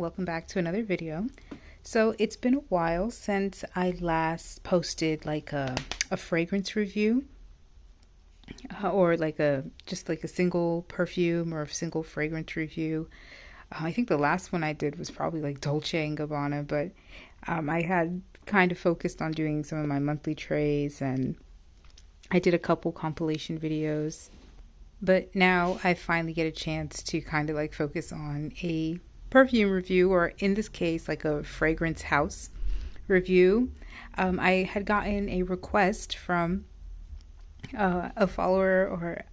welcome back to another video. So it's been a while since I last posted like a fragrance review or like just like a single perfume or a single fragrance review. I think the last one I did was probably like Dolce & Gabbana, but I had kind of focused on doing some of my monthly trays, and I did a couple compilation videos. But now I finally get a chance to kind of like focus on a perfume review, or in this case, like a fragrance house review. I had gotten a request from a follower, or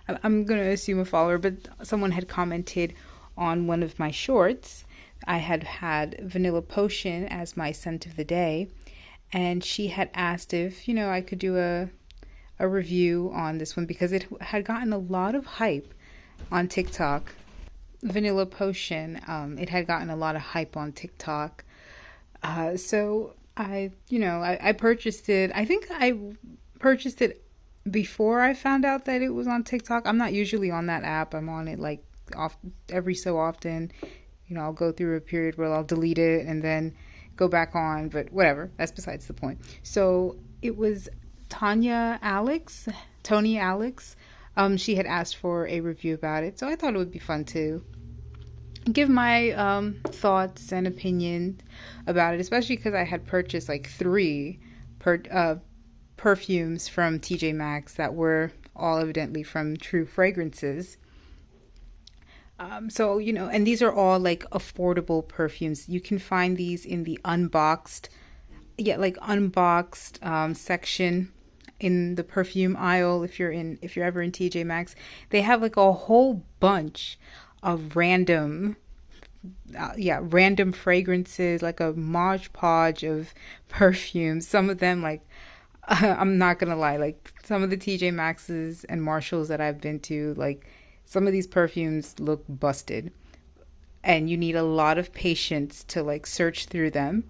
I'm going to assume a follower, but someone had commented on one of my shorts. I had Vanilla Potion as my scent of the day, and she had asked if, I could do a review on this one because it had gotten a lot of hype on TikTok. Vanilla Potion, it had gotten a lot of hype on TikTok. So I purchased it. I think I purchased it before I found out that it was on TikTok. I'm not usually on that app. I'm on it like every so often. I'll go through a period where I'll delete it and then go back on, but whatever. That's besides the point. So it was ToniAlex. She had asked for a review about it, so I thought it would be fun to give my thoughts and opinion about it, especially because I had purchased like 3 perfumes from TJ Maxx that were all evidently from True Fragrances. So, and these are all like affordable perfumes. You can find these in the unboxed section in the perfume aisle. If you're ever in TJ Maxx, they have like a whole bunch of random fragrances, like a modge podge of perfumes. Some of them, like, I'm not gonna lie, like some of the TJ Maxx's and Marshalls that I've been to, like some of these perfumes look busted, and you need a lot of patience to like search through them.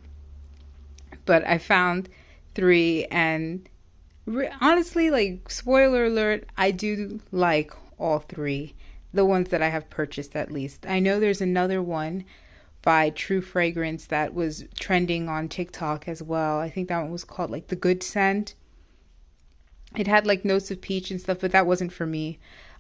But I found 3, and honestly, like, spoiler alert, I do like all 3. The ones that I have purchased, at least. I know there's another one by True Fragrance that was trending on TikTok as well. I think that one was called like the Good Scent. It had like notes of peach and stuff, but that wasn't for me.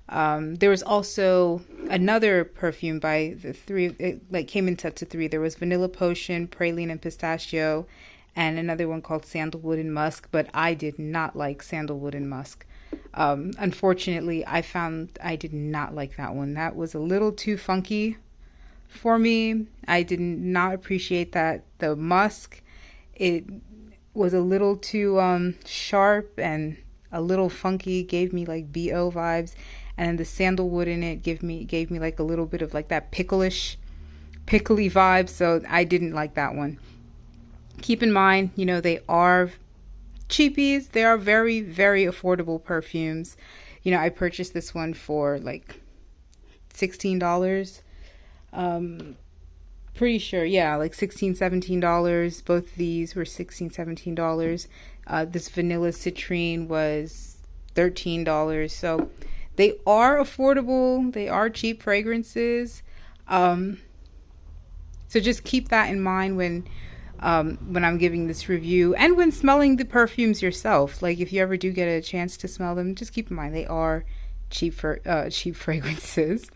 There was also another perfume by the 3. It like came in sets of 3. There was Vanilla Potion, Praline, and Pistachio, and another one called Sandalwood and Musk. But I did not like Sandalwood and Musk. Unfortunately, I found I did not like that one. That was a little too funky for me. I did not appreciate that. The musk, it was a little too sharp and a little funky, gave me like BO vibes. And then the sandalwood in it gave me like a little bit of like that pickly vibe, so I didn't like that one. Keep in mind, they are cheapies. They are very, very affordable perfumes. I purchased this one for like $16. Pretty sure, yeah, like $16, $17. Both of these were $16, $17. This vanilla citrine was $13. So they are affordable. They are cheap fragrances. So just keep that in mind when I'm giving this review, and when smelling the perfumes yourself. Like if you ever do get a chance to smell them, just keep in mind they are cheap fragrances.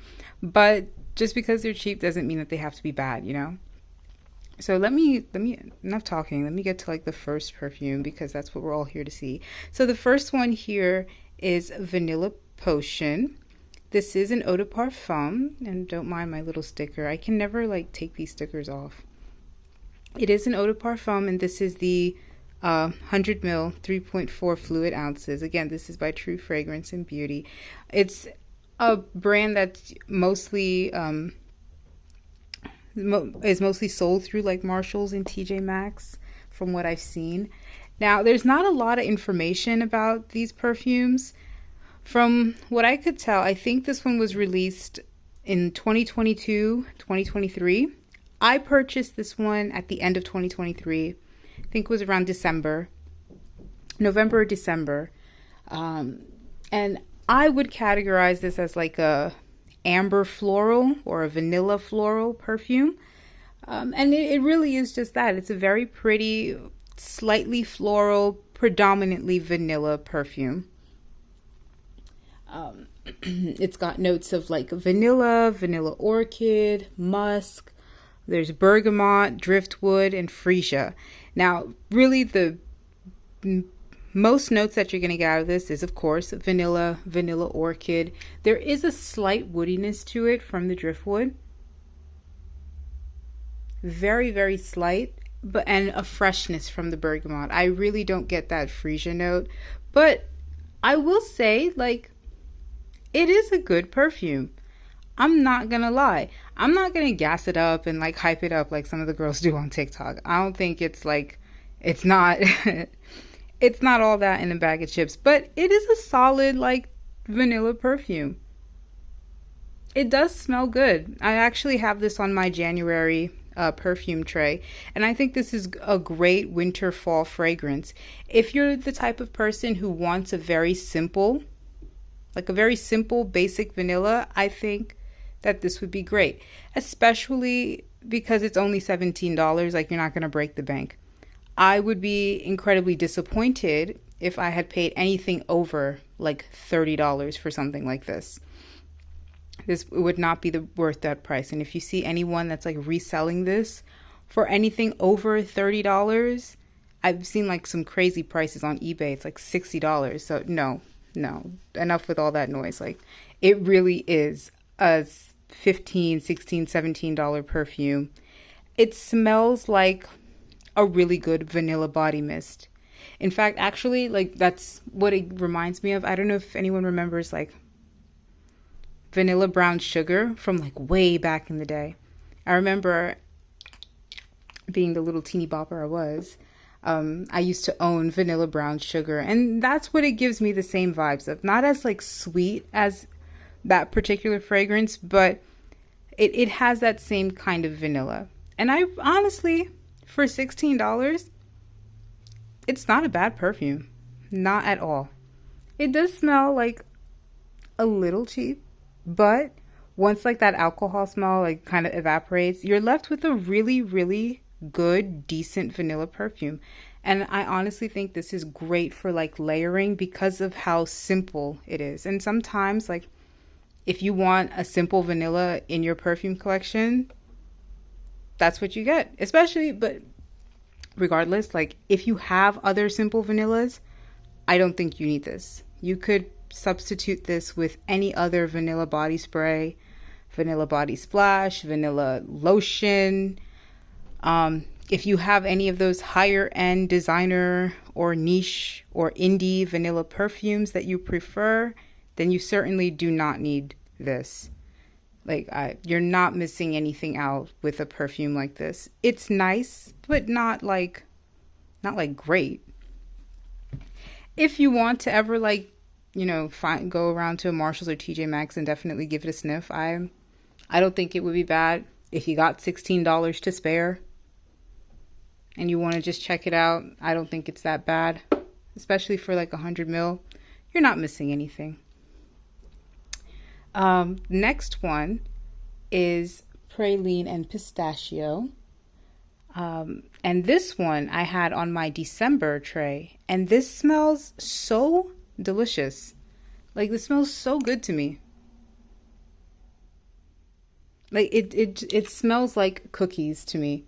But just because they're cheap doesn't mean that they have to be bad, So let me enough talking. Let me get to like the first perfume, because that's what we're all here to see. So the first one here is Vanilla Potion. This is an eau de parfum, and don't mind my little sticker. I can never like take these stickers off. It is an eau de parfum, and this is the 100 ml, 3.4 fluid ounces. Again, this is by True Fragrance and Beauty. It's a brand that's mostly is mostly sold through like Marshalls and TJ Maxx, from what I've seen. Now, there's not a lot of information about these perfumes. From what I could tell, I think this one was released in 2022, 2023. I purchased this one at the end of 2023. I think it was around November or December. And I would categorize this as like a amber floral or a vanilla floral perfume. And it really is just that. It's a very pretty, slightly floral, predominantly vanilla perfume. It's got notes of like vanilla orchid, musk. There's bergamot, driftwood, and freesia. Now, really the most notes that you're going to get out of this is, of course, vanilla orchid. There is a slight woodiness to it from the driftwood. Very, very slight, and a freshness from the bergamot. I really don't get that freesia note, but I will say, like, it is a good perfume. I'm not gonna lie. I'm not gonna gas it up and like hype it up like some of the girls do on TikTok. I don't think it's like, it's not it's not all that in a bag of chips, but it is a solid like vanilla perfume. It does smell good. I actually have this on my January perfume tray, and I think this is a great winter fall fragrance. If you're the type of person who wants a very simple basic vanilla, I think that this would be great, especially because it's only $17. Like, you're not going to break the bank. I would be incredibly disappointed if I had paid anything over like $30 for something like this. This would not be worth that price. And if you see anyone that's like reselling this for anything over $30, I've seen like some crazy prices on eBay. It's like $60. So no, enough with all that noise. Like, it really is a $15, $16, $17 perfume. It smells like a really good vanilla body mist. In fact, actually, like, that's what it reminds me of. I don't know if anyone remembers like vanilla brown sugar from like way back in the day. I remember being the little teeny bopper I was. I used to own vanilla brown sugar, and that's what it gives me the same vibes of. Not as like sweet as that particular fragrance, but it has that same kind of vanilla. And I honestly, for $16, it's not a bad perfume. Not at all. It does smell like a little cheap, but once like that alcohol smell like kind of evaporates, you're left with a really, really good, decent vanilla perfume. And I honestly think this is great for like layering because of how simple it is. And sometimes, like, if you want a simple vanilla in your perfume collection, that's what you get. Especially, but regardless, like, if you have other simple vanillas, I don't think you need this. You could substitute this with any other vanilla body spray, vanilla body splash, vanilla lotion. If you have any of those higher end designer or niche or indie vanilla perfumes that you prefer, then you certainly do not need this. Like, you're not missing anything out with a perfume like this. It's nice, but not like great. If you want to ever like, go around to a Marshalls or TJ Maxx and definitely give it a sniff, I don't think it would be bad. If you got $16 to spare and you want to just check it out, I don't think it's that bad, especially for like 100 ml. You're not missing anything. Next one is Praline and Pistachio. And this one I had on my December tray, and this smells so delicious. Like, this smells so good to me. Like, it smells like cookies to me.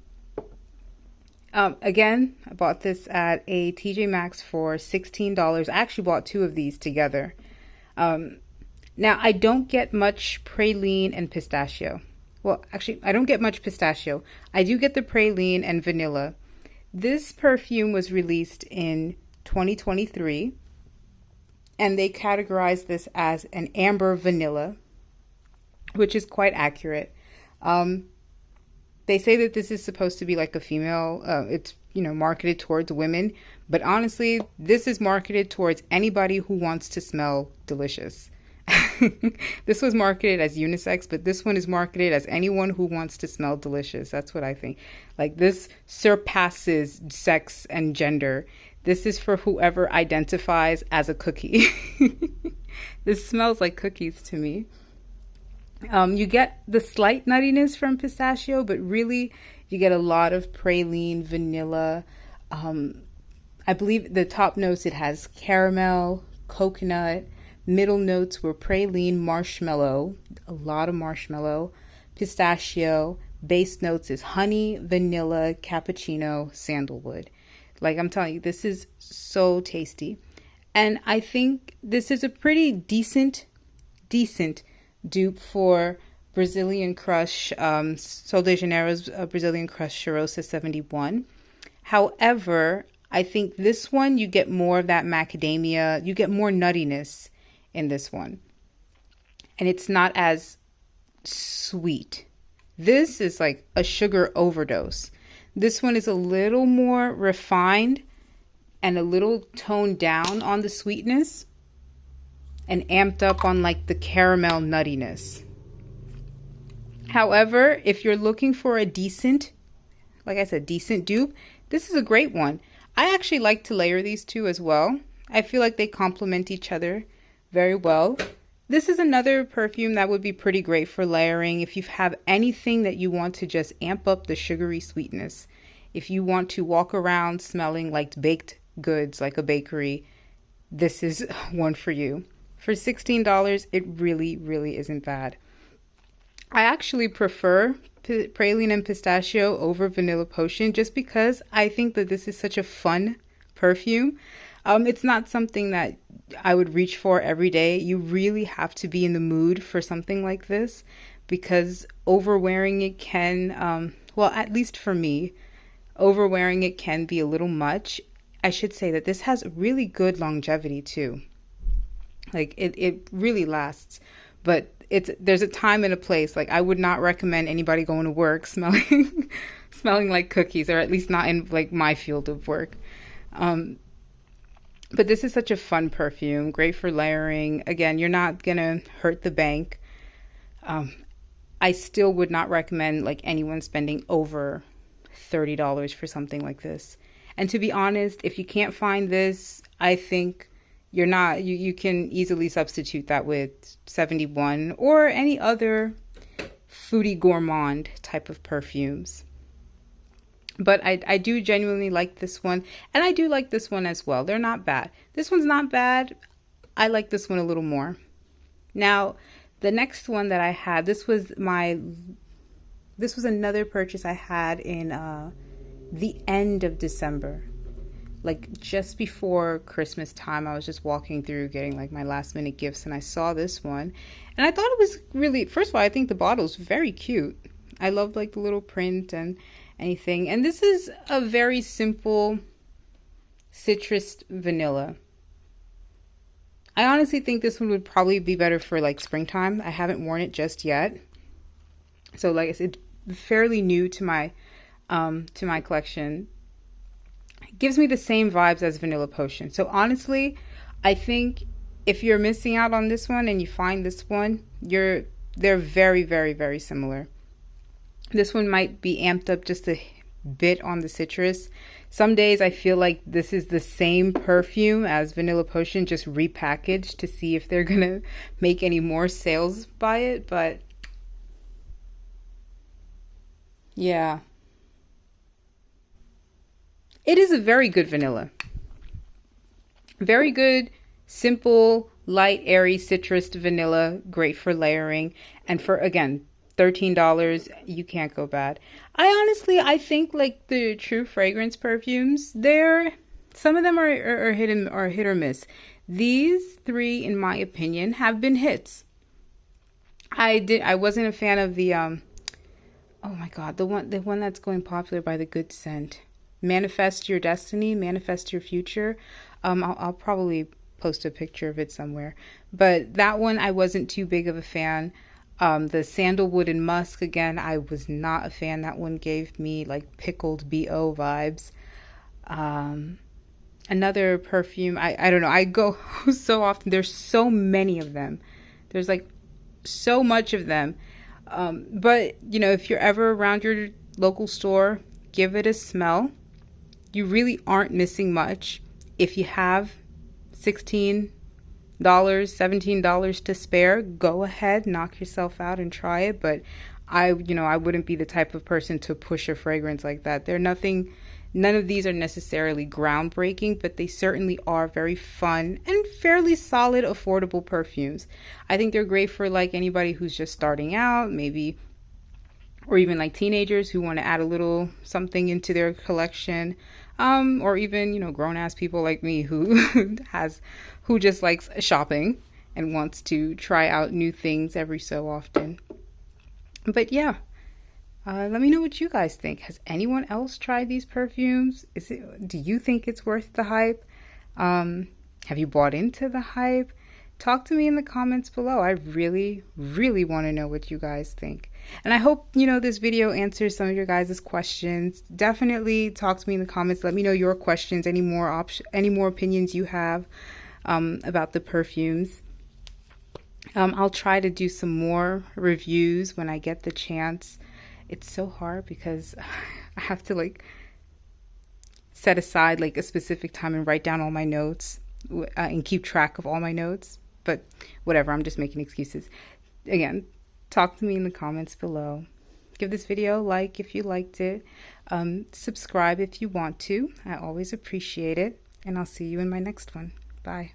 Again, I bought this at a TJ Maxx for $16. I actually bought two of these together. Now, I don't get much praline and pistachio. Well, actually, I don't get much pistachio. I do get the praline and vanilla. This perfume was released in 2023, and they categorized this as an amber vanilla, which is quite accurate. They say that this is supposed to be like a female, it's, marketed towards women, but honestly, this is marketed towards anybody who wants to smell delicious. This was marketed as unisex, but this one is marketed as anyone who wants to smell delicious. That's what I think. Like, this surpasses sex and gender. This is for whoever identifies as a cookie. This smells like cookies to me. You get the slight nuttiness from pistachio, but really You get a lot of praline, vanilla. I believe the top notes, it has caramel, coconut. Middle notes were praline, marshmallow, a lot of marshmallow, pistachio. Base notes is honey, vanilla, cappuccino, sandalwood. Like I'm telling you, this is so tasty. And I think this is a pretty decent dupe for Brazilian Crush, Sol de Janeiro's Brazilian Crush Cheirosa 71. However, I think this one, you get more of that macadamia, you get more nuttiness in this one. And it's not as sweet. This is like a sugar overdose. This one is a little more refined and a little toned down on the sweetness and amped up on like the caramel nuttiness. However, if you're looking for a decent, like I said, decent dupe, this is a great one. I actually like to layer these two as well. I feel like they complement each other very well. This is another perfume that would be pretty great for layering if you have anything that you want to just amp up the sugary sweetness. If you want to walk around smelling like baked goods, like a bakery, this is one for you. For $16, it really, really isn't bad. I actually prefer Praline and Pistachio over Vanilla Potion just because I think that this is such a fun perfume. It's not something that I would reach for every day. You really have to be in the mood for something like this because overwearing it can, well, at least for me, overwearing it can be a little much. I should say that this has really good longevity too. Like it really lasts, but there's a time and a place. Like I would not recommend anybody going to work smelling smelling like cookies, or at least not in like my field of work. But this is such a fun perfume, great for layering. Again, you're not gonna hurt the bank. I still would not recommend like anyone spending over $30 for something like this. And to be honest, if you can't find this, I think you can easily substitute that with 71 or any other foodie gourmand type of perfumes. But I do genuinely like this one, and I do like this one as well. They're not bad. This one's not bad. I like this one a little more. Now, the next one that I had, this was another purchase I had in the end of December. Like just before Christmas time, I was just walking through getting like my last minute gifts, and I saw this one and I thought it was really, first of all, I think the bottle is very cute. I love like the little print and anything. And this is a very simple citrus vanilla. I honestly think this one would probably be better for like springtime. I haven't worn it just yet. So like I said, fairly new to my collection. Gives me the same vibes as Vanilla Potion. So honestly, I think if you're missing out on this one and you find this one, they're very, very, very similar. This one might be amped up just a bit on the citrus. Some days I feel like this is the same perfume as Vanilla Potion, just repackaged to see if they're gonna make any more sales by it. But yeah. It is a very good vanilla. Very good, simple, light, airy, citrus vanilla. Great for layering. And for, again, $13, you can't go bad. I think like the true fragrance perfumes, some of them are hit or miss. These three, in my opinion, have been hits. I wasn't a fan of the, oh my God, the one that's going popular by the Good Scent. Manifest Your Destiny, Manifest Your Future. I'll probably post a picture of it somewhere. But that one, I wasn't too big of a fan. The Sandalwood and Musk, again, I was not a fan. That one gave me like pickled BO vibes. Another perfume, I don't know. I go so often. There's so many of them. There's like so much of them. But, you know, if you're ever around your local store, give it a smell. You really aren't missing much. If you have $16, $17 to spare, go ahead, knock yourself out and try it. But I wouldn't be the type of person to push a fragrance like that. None of these are necessarily groundbreaking, but they certainly are very fun and fairly solid, affordable perfumes. I think they're great for like anybody who's just starting out, maybe, or even like teenagers who want to add a little something into their collection. Or even, grown ass people like me who just likes shopping and wants to try out new things every so often. But yeah, let me know what you guys think. Has anyone else tried these perfumes? Do you think it's worth the hype? Have you bought into the hype? Talk to me in the comments below. I really, really want to know what you guys think. And I hope, this video answers some of your guys' questions. Definitely talk to me in the comments. Let me know your questions, any more opinions you have about the perfumes. I'll try to do some more reviews when I get the chance. It's so hard because I have to like set aside like a specific time and write down all my notes and keep track of all my notes. But whatever, I'm just making excuses. Again, talk to me in the comments below. Give this video a like if you liked it. Subscribe if you want to. I always appreciate it. And I'll see you in my next one. Bye.